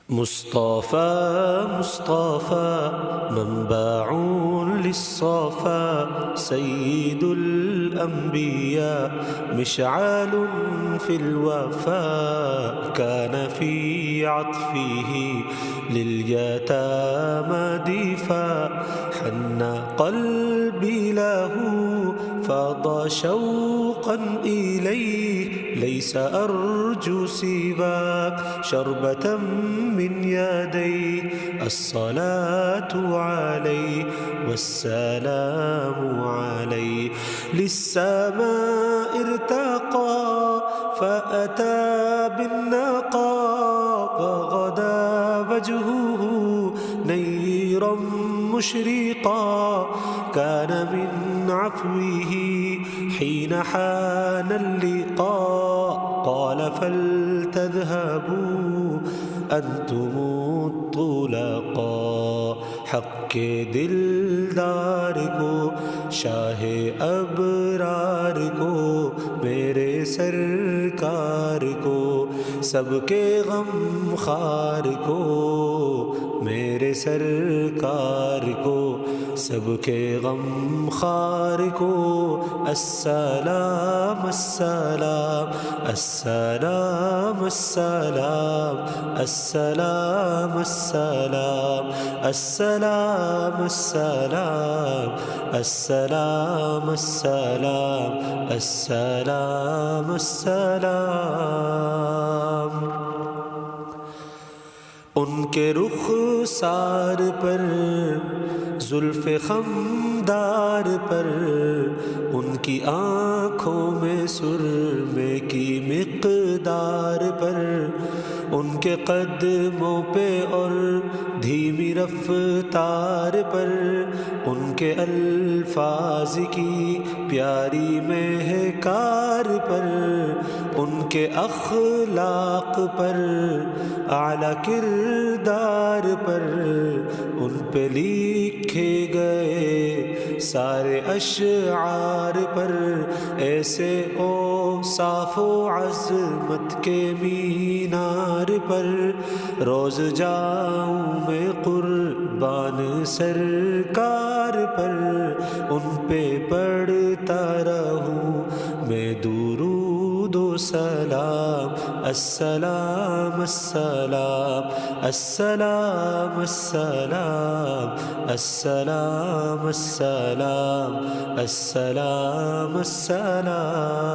مصطفى مصطفى منبع للصفا سيد الأنبياء مشعل في الوفاء كان في عطفه لليتامى دفاع حن قلبي له فاض شوقا إليه ليس أرجو سواك شربة من يدي الصلاة عليه والسلام عليه للسماء ارتقى فأتى بالنقى وغدا وجهه نيرا مشرقا كان من عفوه حين حان اللقاء قال فلتذهبوا أنتم الطلقاء حق دلدار کو شاہ ابرار کو میرے سرکار کو سب کے غم خوار کو میرے سرکار کو سب کے غم خوار کو السلام السلام السلام السلام السلام السلام السلام السلام السلام السلام السلام السلام ان کے رخسار پر زلف خمدار پر ان کی آنکھوں میں سرمے کی مقدار پر ان کے قدموں پہ اور دھیمی رفتار پر ان کے الفاظ کی پیاری مہکار پر ان کے اخلاق پر اعلیٰ کردار پر ان پہ لکھے گئے سارے اشعار پر ایسے اوصاف و عظمت کے مینار پر روز جاؤں میں قربان سرکار پر ان پہ پڑھتا رہوں میں درود و سلام السلام السلام السلام السلام السلام السلام السلام السلام